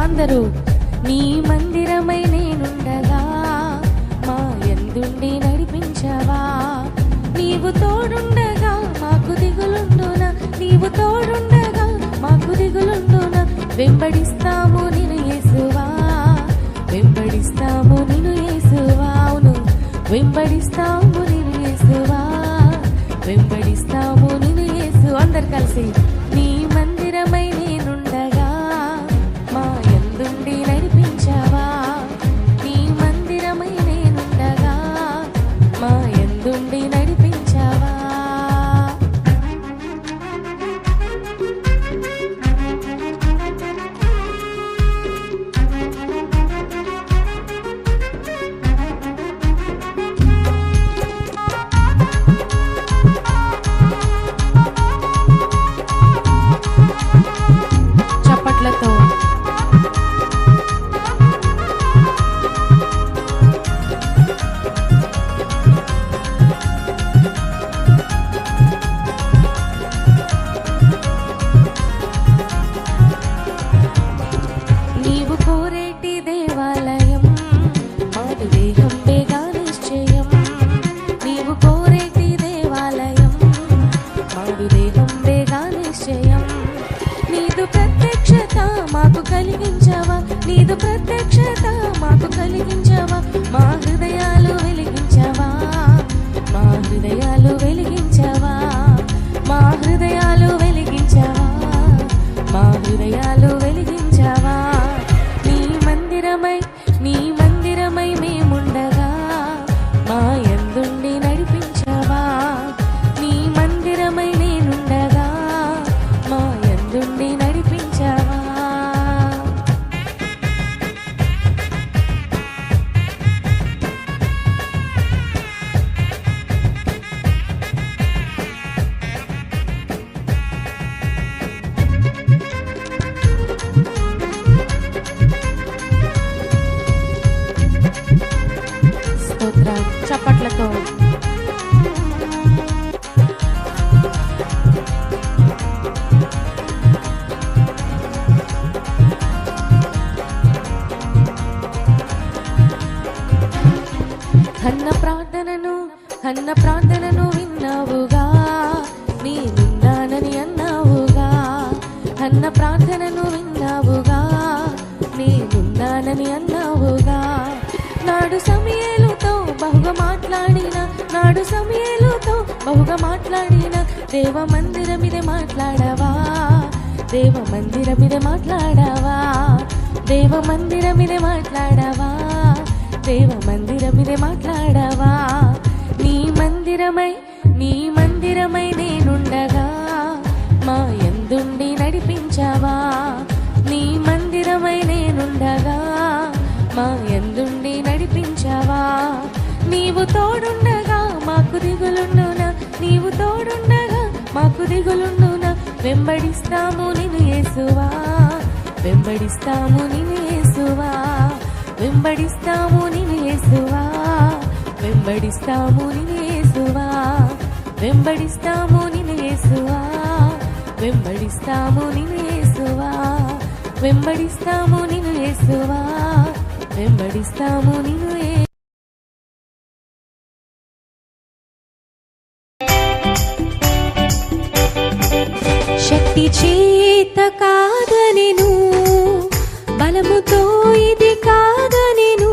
అందరూ నీ మందిరమై నేనుండగా మా యందుండి నడిపించవా. నీవు తోడుండగా మాకు దిగులుండునా, నీవు తోడుండగా మాకు దిగులుండునా. వెంబడిస్తాము నిన్ను యేసువా, వెంబడిస్తాము నిన్ను యేసువా. అవును, వెంబడిస్తాము నిన్ను యేసువా, వెంబడిస్తాము నిన్ను యేసు. అందరు కలిసి నీ మందిరమై నేనుండగా మా యందుండి నడిపించవా, నీ మందిరమై నేనుండగా మా యందుండి నడిపించవా. చప్పట్లతో నీవు కోరేటి దేవాలయం మాది దేహం బేగా నిశ్చయం, నీవు కోరేటి దేవాలయం మాది దేహం బేగా నిశ్చయం. నీదు ప్రత్యక్షత మాకు కలిగించవా, నీదు ప్రత్యక్షత మాకు కలిగించవా, మా హృదయాలు వెలిగించవా, మా హృదయాలు వెలిగించవా, మా హృదయాలు వెలిగించవా, మా హృదయాలు వెలిగించవా. నీ మందిరమై మేముండగా మా యందుండి నడిపించవా, నీ మందిరమై నేనుండగా మా యందుండి నడిపించవా. స్తోత్రం. చప్పట్లతో హన్న ప్రార్థనను విన్నావుగా, నేనున్నానని అన్నావుగా, హన్న ప్రార్థనను విన్నావుగా, నేనున్నానని అన్నావుగా. నాడు సమూయేలుతో బహుగా మాట్లాడిన, నాడు సమూయేలుతో బహుగా మాట్లాడిన దేవ మందిరమిదే మాట్లాడవా, దేవ మందిరమిదే మాట్లాడవా, దేవ మందిరమిదే మాట్లాడవా, దేవ మందిరమిదే మాట్లాడవా. నీ మందిరమై నేనుండగా మా యందుండి నడిపించవా, నీ మందిరమై నేనుండగా మా యందుండి నడిపించవా. నీవు తోడుండగా మాకు దిగులుండునా, నీవు తోడుండగా మాకు దిగులుండునా, వెంబడిస్తాము నిన్ను యేసువా, వెంబడిస్తాము నిన్ను యేసువా, వెంబడిస్తాము నిన్ను యేసువా, వెంబడిస్తాము నిన్ను యేసువా, వెంబడిస్తాము నిన్ను యేసువా, వెంబడిస్తాము నిన్ను యేసువా, వెంబడిస్తాము నిన్ను యేసువా, వెంబడిస్తాము నిన్ను యేసువా. శక్తి చేత కాదనెను, బలముతో ఇది కాదనెను,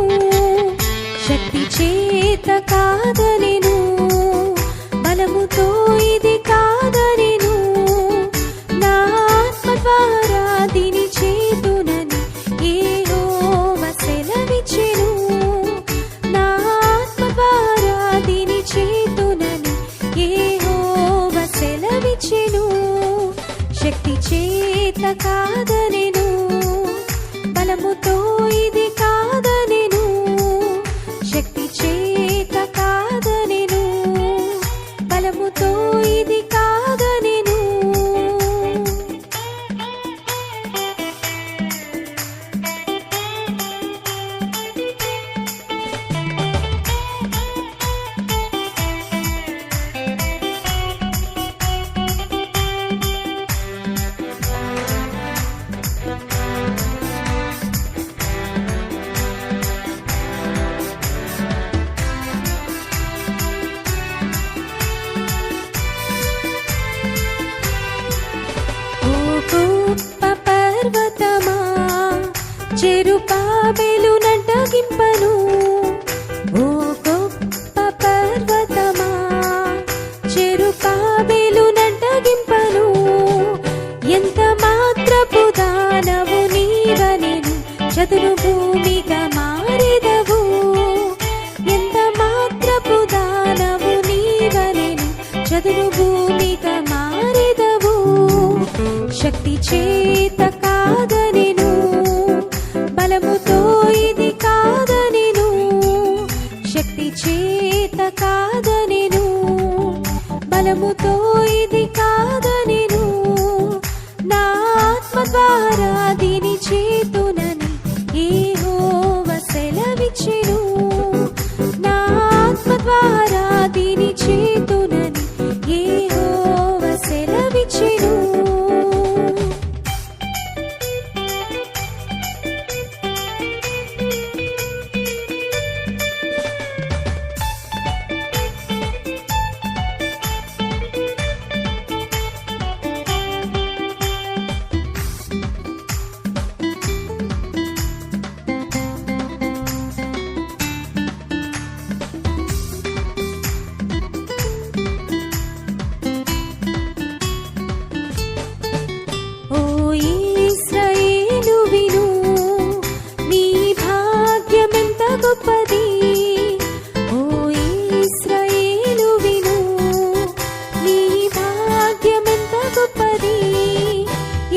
శక్తి చేత కాదనెను, బలముతో ఇది కాదనెను, నా ఆత్మ ద్వారా దీని చేతునని యెహోవా సెలవిచ్చెను, నా ఆత్మ ద్వారా దీని చేతునని యెహోవా సెలవిచ్చెను. శక్తి చేత కాదనెను, బలముతో ఇది కాదనెను, శక్తి చేత కాదనెను, బలముతో ఇది కాదనెను. వెలునంటగింపను. ఓ గొప్ప పర్వతమా చెరుపా వెలునంటగింపను. ఎంత మాత్రపు దానవు నీవనెను చదును భూమిగా మారెదవు. ఎంత మాత్రపు దానవు నీవనెను చదును భూమిగా మారెదవు. శక్తి చేత కాదనెను బలముతో ఇది కాదనెను. శక్తి చేత కాదనెను బలముతో ఇది కాదనెను. నా ఆత్మ ద్వారా దీని చేతునని యెహోవా సెలవిచ్చెను. నా ఆత్మ ద్వారా దీని చేతునని యెహోవా సెలవిచ్చెను. ఓ ఇశ్రాయేలు విను, నీ భాగ్యమెంత గొప్పది. ఓ ఇశ్రాయేలు విను, నీ భాగ్యమెంత గొప్పది.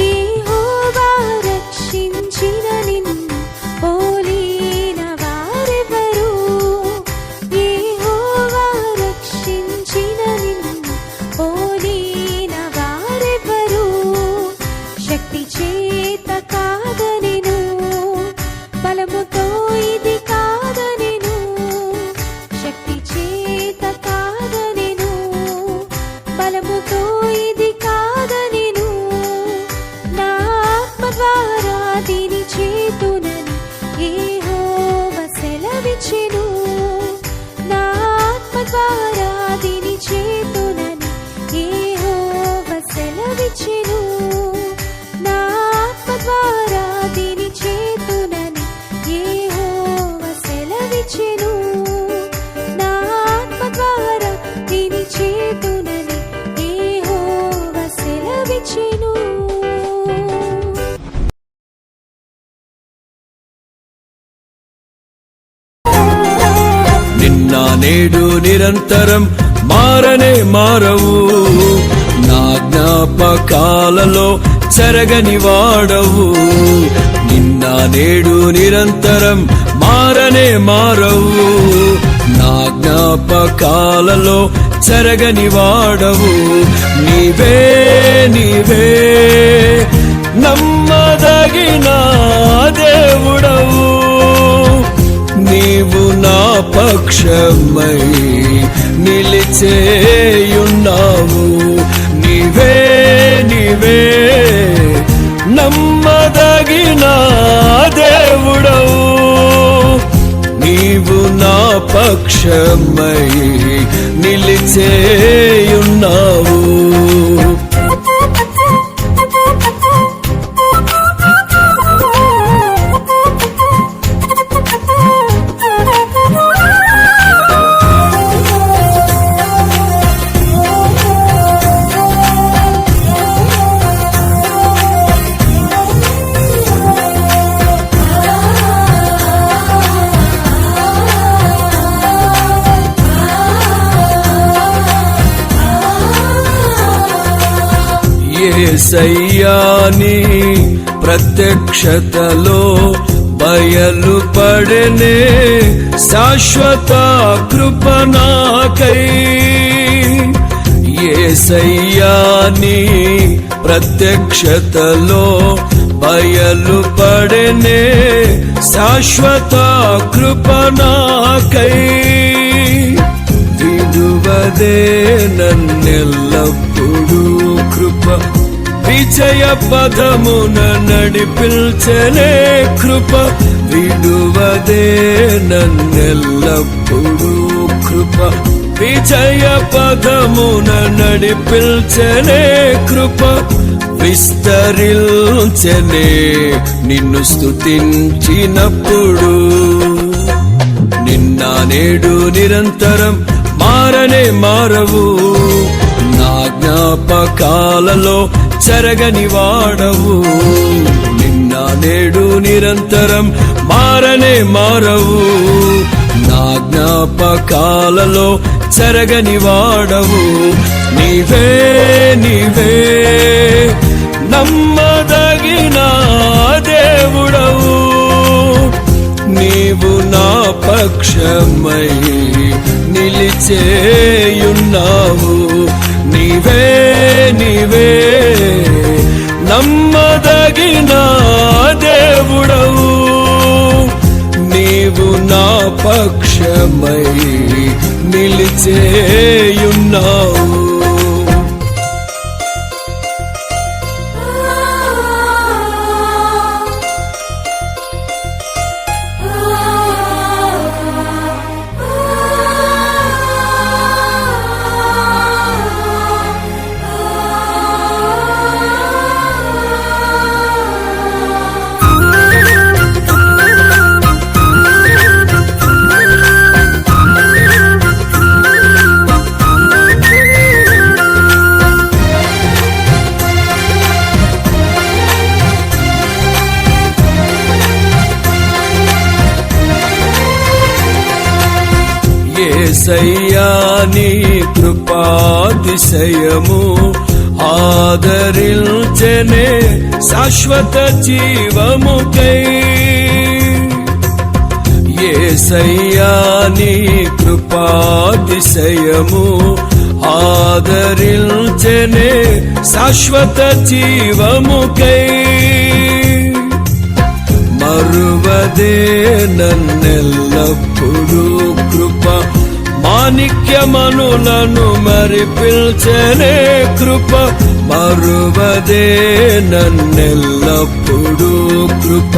యెహోవా రక్షించిన నిన్ను పోలిన వారెవరు. యెహోవా రక్షించిన నిన్ను పోలిన వారెవరు. శక్తి చేత కాదనెను బలముతో ఇది కాదనెను. శక్తి చేత కాదనెను బలముతో ఇది కాదనెను. నా ఆత్మ ద్వారా దీని చేతునని యెహోవా సెలవిచ్చెను. నా ఆత్మ ద్వారా దీని చేతునని యెహోవా సెలవిచ్చెను. నా ఆత్మ ద్వారా దీని చేతునని యెహోవా సెలవిచ్చెను. నా ఆత్మ ద్వారా దీని చేతునని యెహోవా సెలవిచ్చెను. నిన్న నేడు నిరంతరం మారనే మారవు. నా జ్ఞాపకాలలో చెరగని వాడవు. నిన్న నేడు నిరంతరం మారనే మారవు. నా జ్ఞాపకాలలో చెరగని వాడవు. నీవే నీవే నమ్మదగిన దేవుడవు. నీవు నా పక్షమై నిలిచేయున్నావు. నీవే నీవే నమ్మదగిన దేవుడవు. నీవు నా పక్షమై నిలిచేయున్నావు. యేసయ్యాని ప్రత్యక్షతలో బయలుపడనే శాశ్వత కృప నాకై. యేసయ్యాని ప్రత్యక్షతలో బయలుపడనే శాశ్వత కృప నాకై. విడువదే నన్నెల్లప్పుడూ కృప విజయ పదమున నడిపించనే కృప. విడువదే నన్నెల్లప్పుడూ కృప విజయ పదమున నడిపించనే కృప. విస్తరించెనే నిన్ను స్తుతించినప్పుడు. నిన్న నేడు నిరంతరం మారనే మారవు, నా జ్ఞాపకాలలో చెరగని వాడవు. నిన్న నేడు నిరంతరం మారనే మారవు, నా జ్ఞాపకాలలో చెరగని వాడవు. నీవే నీవే నమ్మదగిన దేవుడవు, నీవు నా పక్షమై నిలిచేయున్నావు. నీవే నీవే నమ్మదగిన దేవుడవు, నీవు నా పక్షమై నిలిచేయున్నావు. యేసయ్యా నీ కృపాతిశయము ఆదరించెనే శాశ్వత జీవముకై. యేసయ్యా నీ కృపాతిశయము ఆదరించెనే శాశ్వత జీవముకై. మరువదే నన్నెల్లప్పుడు కృప మాణిక్యమనులను మరి పిల్చెనే కృప. మరువదే నన్నెల్లప్పుడు కృప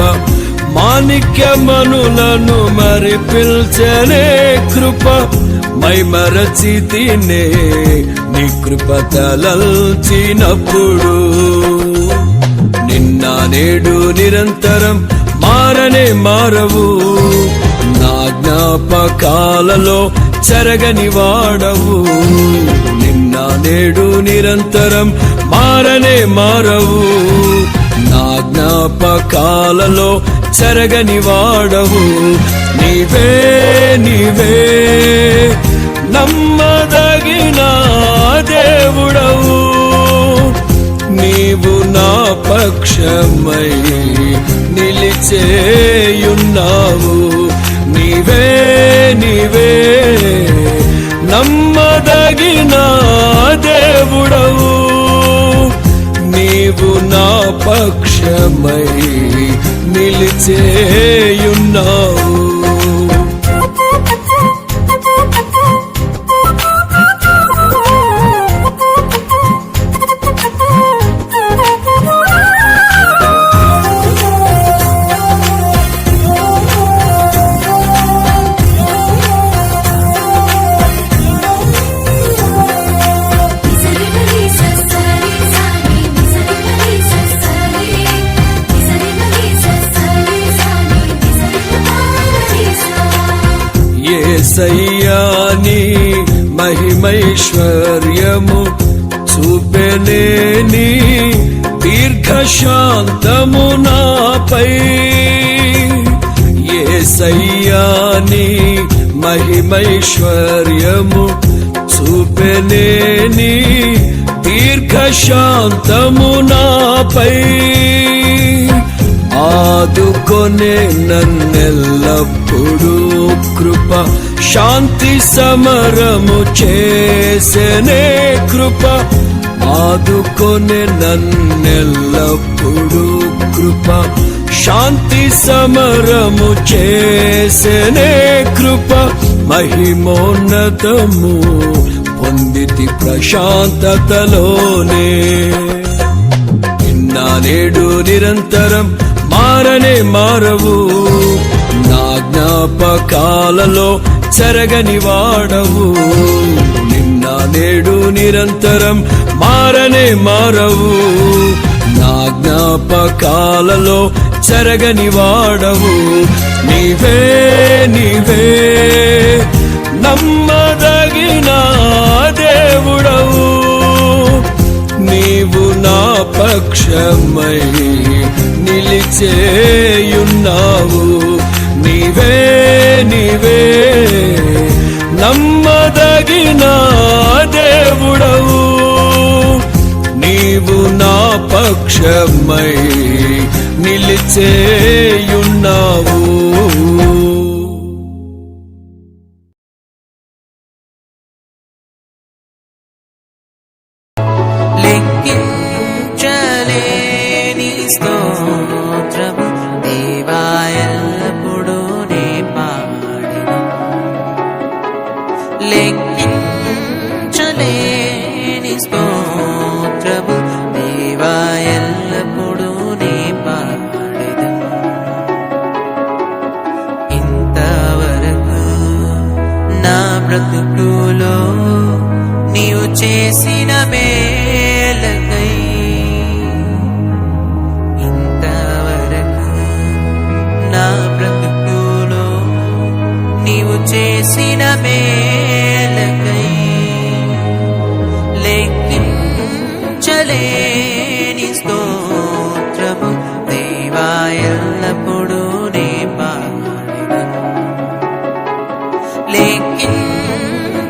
మాణిక్యమనులను మరి పిల్చెనే కృప. మైమరచితినే నీ కృప తలల్చినప్పుడు. నిన్న నేడు నిరంతరం మారనే మారవు, నా జ్ఞాపకాలలో చెరగని వాడవు. నిన్న నేడు నిరంతరం మారనే మారవు, నా జ్ఞాపకాలలో చెరగని వాడవు. నీవే నీవే నమ్మదగిన దేవుడవు, నీవు నా పక్షమై నిలిచేయున్నావు. నీవే నీవే నమ్మదగిన దేవుడవు, నీవు నా పక్షమై నిలిచేయున్నావు. యేసయ్యా నీ మహిమైశ్వర్యము చూపెనే నీ దీర్ఘశాంతము నాపై. యేసయ్యా నీ మహిమైశ్వర్యము చూపెనే నీ దీర్ఘశాంతము నాపై. ఆదుకొనే నన్నెల్లప్పుడు కృప శాంతి సమరము చేసెనే కృప. ఆదుకొనే నన్నెల్లప్పుడు కృప శాంతి సమరము చేసెనే కృప. మహిమోన్నతము పొందితి ప్రశాంతతలోనే. నిన్న నేడు నిరంతరం మారనే మారవు, నా జ్ఞాపకాలలో చెరగని వాడవు. నిన్న నేడు నిరంతరం మారనే మారవు, నా జ్ఞాపకాలలో చెరగని వాడవు. నీవే నీవే నమ్మదగిన దేవుడవు. నీవు నా పక్షమై నిలిచేయున్నావు. నీవే నీవే నమ్మదగిన దేవుడవు. నీవు నా పక్షమై నిలిచేయున్నావు. లెక్కించలేని స్తోత్రము దేవా ఎల్లప్పుడూ నే పాడెను. లెక్కించలేని స్తోత్రము దేవా ఎల్లప్పుడూ నే పాడెను. ఇంతవరకు నా బ్రతుకులో నీవు చేసిన మేలకై, ఇంతవరకు నా బ్రతుకులో నీవు చేసిన మేలకై లెక్కించలేని స్తోత్రము దేవా ఎల్లప్పుడూ నే పాడెను.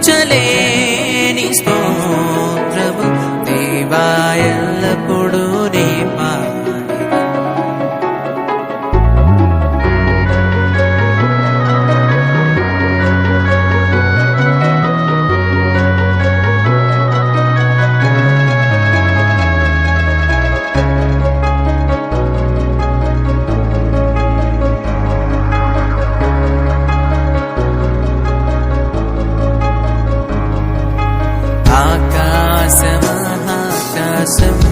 లెక్కించలేని స్తోత్రము దేవా ఎల్లప్పుడూ నే పాడెను. ఆకాశమహాకాశము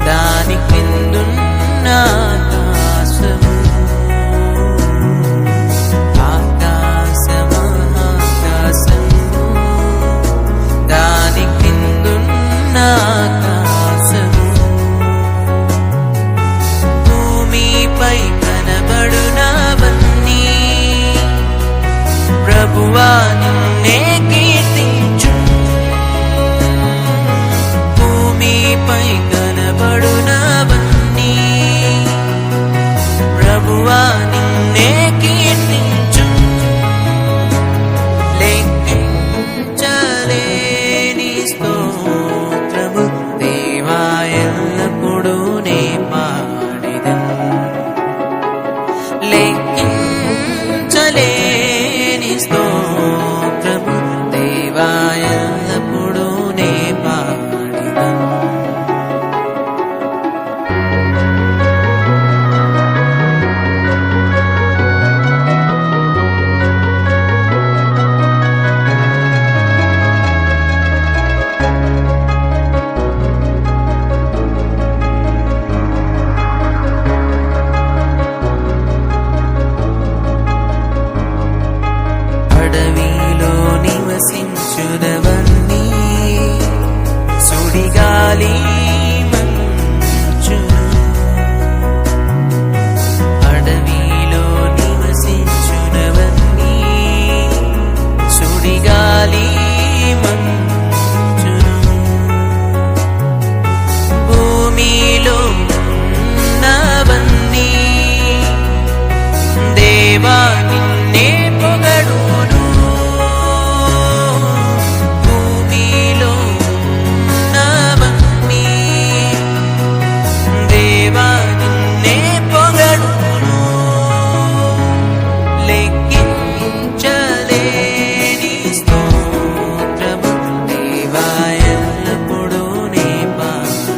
దాని కిందున్న ఆకాశము, ఆకాశమహాకాశము దాని కిందున్న ఆకాశము, భూమిపై కనబడునవన్నీ ప్రభువా నిన్నే కీర్తించు. భూమిపై కనబడునవన్నీ ప్రభువా నిన్నే కీర్తించు. లెక్కించలేని స్తోత్రము దేవా ఎల్లప్పుడూ నే పాడెదను. లెక్కించలేని స్తోత్రము దేవా ఎల్లప్పుడూ నే పాడెదను. అడవిలో నివసించునవన్నీ సుడిగాలి మంచును, అడవిలో నివసించునవన్నీ సుడిగాలి మంచును, భూమిలో ఉన్నవన్నీ దేవా నిన్నే పొగడును. భూమిలో ఉన్నవన్నీ దేవా నిన్నే పొగడును. లెక్కించలేని స్తోత్రము దేవా ఎల్లప్పుడూ నే పాడెను.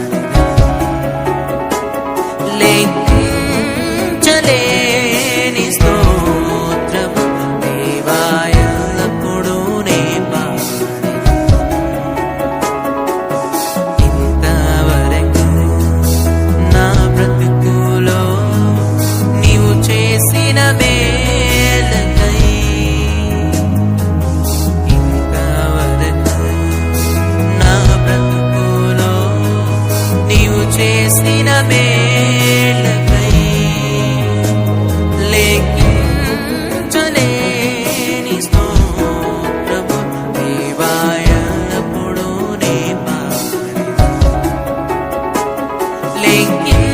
లెక్కించలేని స్తోత్రము దేవా ఎల్లప్పుడూ నే పాడెను. ఇంతవరకు నా బ్రతుకులో నీవు చేసిన మేలకై, ఇంతవరకు నా బ్రతుకులో నీవు మేలకై లెక్కించలేని స్తోత్రము దేవా ఎల్లప్పుడూ నే పాడెదను. లెక్కించలేని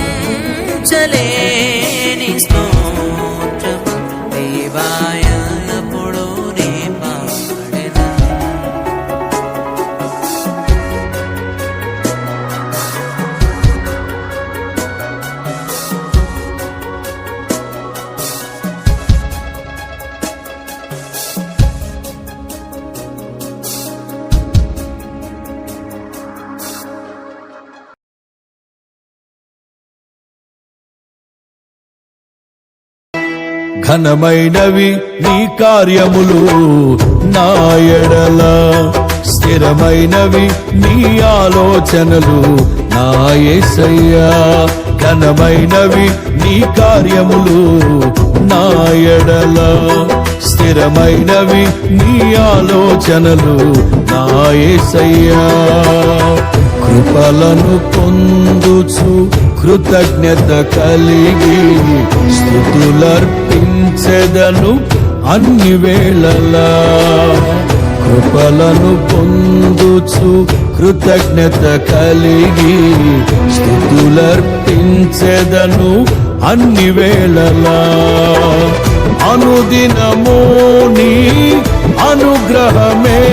స్తోత్రము దేవా ఎల్లప్పుడూ నే పాడెదను. ఘనమైనవి నీ కార్యములు నా ఎడల, స్థిరమైనవి నీ ఆలోచనలు నా యేసయ్యా. ఘనమైనవి నీ కార్యములు నా ఎడల, స్థిరమైనవి నీ ఆలోచనలు నా యేసయ్యా. కృపలను పొందుచు కృతజ్ఞత కలిగి స్తుతులర్పించెదను అన్ని వేళలా. కృపలను పొందుచు కృతజ్ఞత కలిగి స్తుతులర్పించెదను అన్ని వేళలా. అనుదినము నీ అనుగ్రహమే,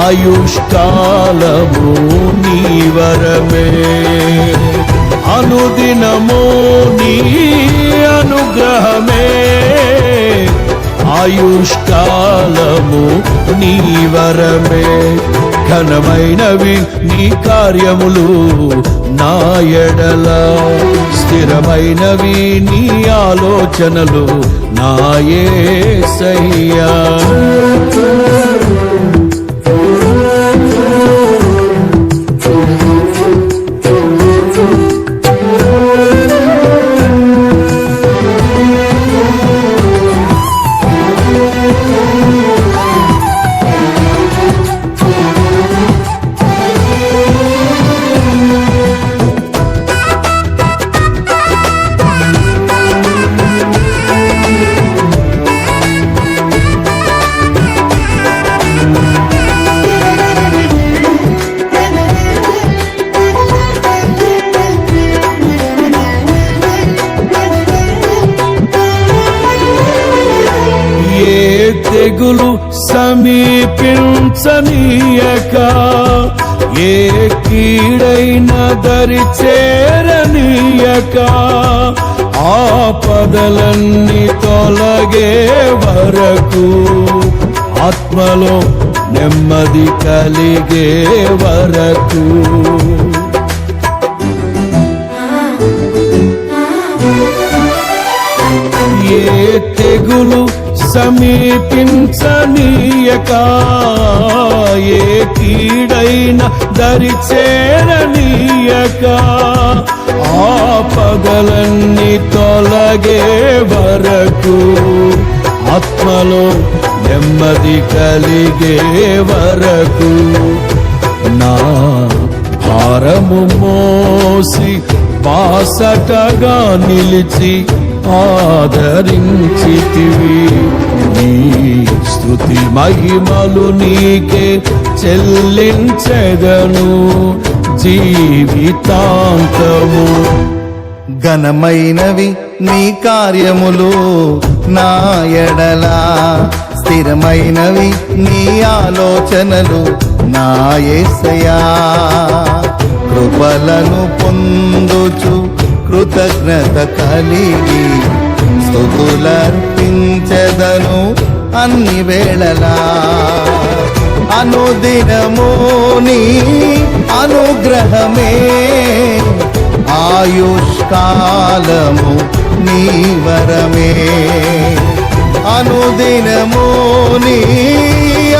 ఆయుష్కాలము నీ వరమే. అనుదినము నీ అనుగ్రహమే, ఆయుష్కాలము నీ వరమే. ఘనమైనవి నీ కార్యములు నా ఎడల, స్థిరమైనవి నీ ఆలోచనలు నా యేసయ్యా. తెగులు సమీపించనీయక, ఏ కీడైన దరి చేరనీయక, ఆపదలన్నీ తొలగే వరకు, ఆత్మలో నెమ్మది కలిగే వరకు. ఏ తెగులు సమీపించనీయక, ఏ కీడైన దరి చేరనీయక, ఆపదలన్నీ తొలగే వరకు, ఆత్మలో నెమ్మది కలిగే వరకు. నా భారము మోసి బాసటగా నిలిచి ఆదరించితివి. నీ స్తుతి మహిమలు నీకే చెల్లించెదను జీవితాంతము. ఘనమైనవి నీ కార్యములు నా ఎడలా, స్థిరమైనవి నీ ఆలోచనలు నా యేసయ్యా. కృపలను పొందుచు కృతజ్ఞత కలిగి స్తుతులర్పించెదను అన్ని వేళలా. అనుదినము నీ అనుగ్రహమే, ఆయుష్కాలము నీ వరమే. అనుదినము నీ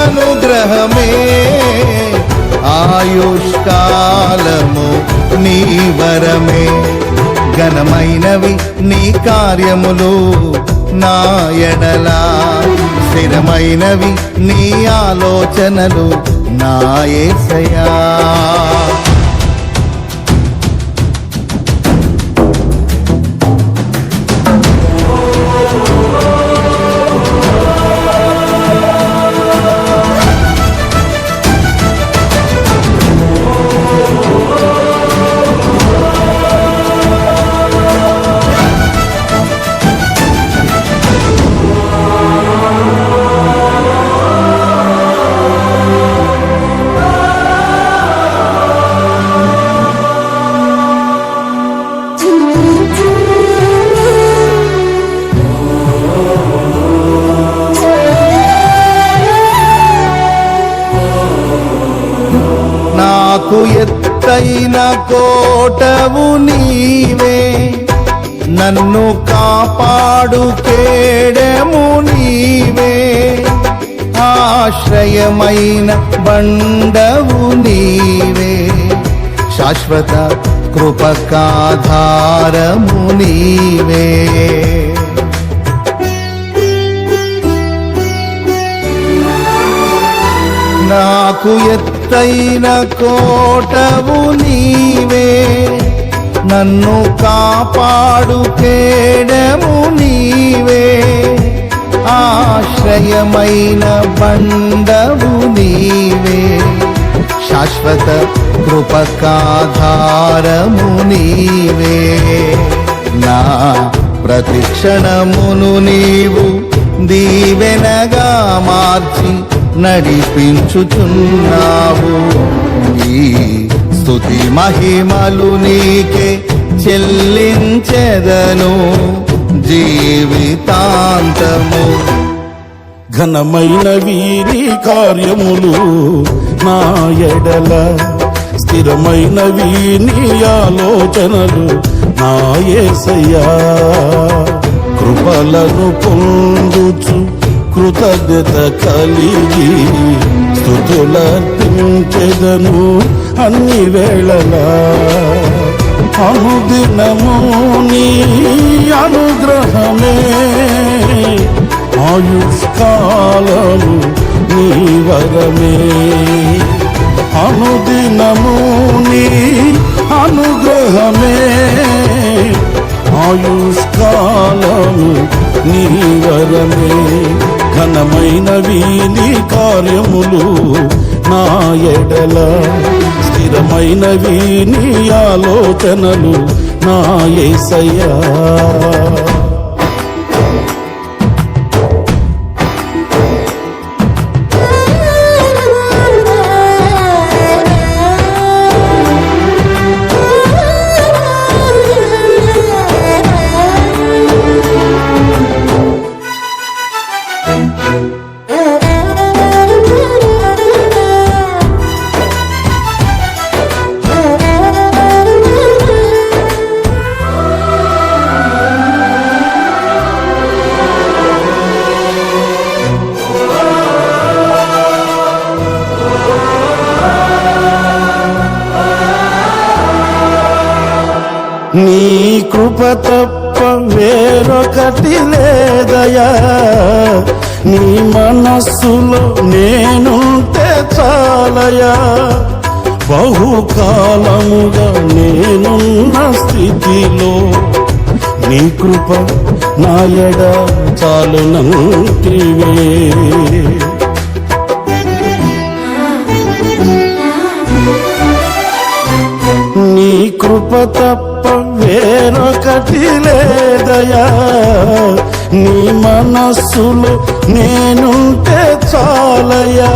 అనుగ్రహమే, ఆయుష్కాలము నీ వరమే. ఘనమైనవి నీ కార్యములు నా ఎడలా, స్థిరమైనవి నీ ఆలోచనలు నా యేసయ్యా. కోటవు నీవే, నన్ను కాపాడు కేడము నీవే, ఆశ్రయమైన బండవు నీవే, శాశ్వత కృపకాధారము నీవే. నాకు ఎత్తైన కోటవు నీవే, నన్ను కాపాడు కేడము నీవే, ఆశ్రయమైన బండవు నీవే, శాశ్వత కృపకాధారము నీవే. నా ప్రతిక్షణమును నీవు దీవెనగా మార్చి నడిపించుచున్నావు. ఈ స్తుతి మహిమలు నీకే చెల్లించెదను జీవితాంతము. ఘనమైన వీరి కార్యములు నా ఎడల, స్థిరమైన వీని ఆలోచనలు నా యేసయ్యా. కృపలను పొందుచు కృతజ్ఞత కలిగి స్తుతులర్పించెదను అన్ని వేళలా. అనుదినము నీ అనుగ్రహమే, ఆయుష్కాలము నీ వరమే. అనుదినము నీ అనుగ్రహమే, ఆయుష్కాలము నీ వరమే. ఘనమైన వీని కార్యములు నా ఎడల, స్థిరమైన వీని ఆలోచనలు నా యేసయ్యా. నీ కృప తప్ప వేరొకటి లేదయా, నీ మనస్సులో నేనుంటే చాలయా. బహుకాలముగా నేనున్న స్థితిలో నీ కృప నాయడ చాలునంటివే. నీ కృప తప్ప వేరొకటి లేదయా, నీ మనస్సులో నేనుంటే చాలయా.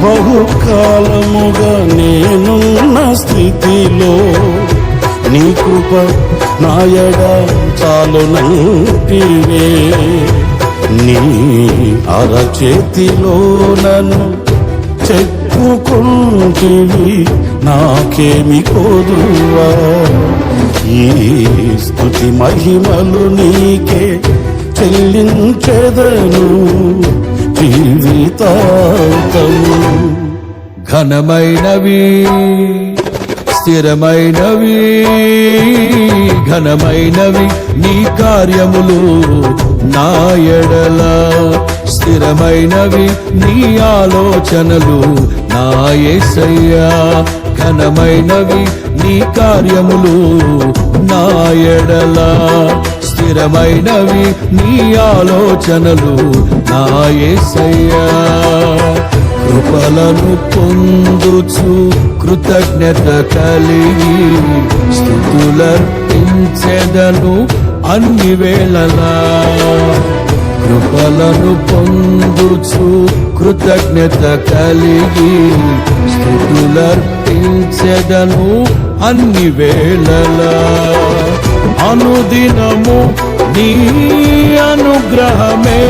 బహుకాలముగా నేనున్న స్థితిలో నీ కృప నాయడ చాలునంటివే. నీ అరచేతిలో నన్ను చెప్పుకుంటివి, నాకేమి కోదువా. ఈ స్తుతి మహిమలు నీకే చెల్లించెదను జీవితాంతము. ఘనమైనవి స్థిరమైనవి, ఘనమైనవి నీ కార్యములు నా ఎడల, స్థిరమైనవి నీ ఆలోచనలు నా యేసయ్యా. ఘనమైనవి నీ కార్యములు నా ఎడల, స్థిరమైనవి నీ ఆలోచనలు నా యేసయ్యా. కృపలను పొందుచు కృతజ్ఞత కలిగి స్తుతులర్పించెదను అన్ని వేళలా. కృపలను పొందుచు కృతజ్ఞత కలిగి స్తుతులర్పించెదను అన్ని వేళలా. అనుదినము నీ అనుగ్రహమే,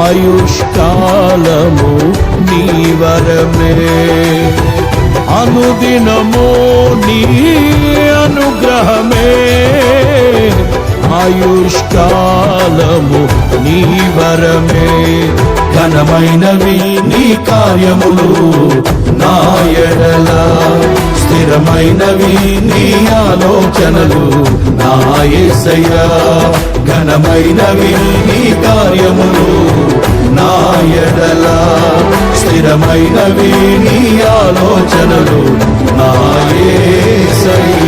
ఆయుష్కాలము నీ వరమే. అనుదినము నీ అనుగ్రహమే ఆయుష్కాలము నీ వరమే ఘనమైనవి నీ కార్యములు నా ఎడల స్థిరమైనవి నీ ఆలోచనలు నా యేసయ్యా ఘనమైనవి నీ కార్యములు నా ఎడల స్థిరమైనవి నీ ఆలోచనలు నా యేసయ్యా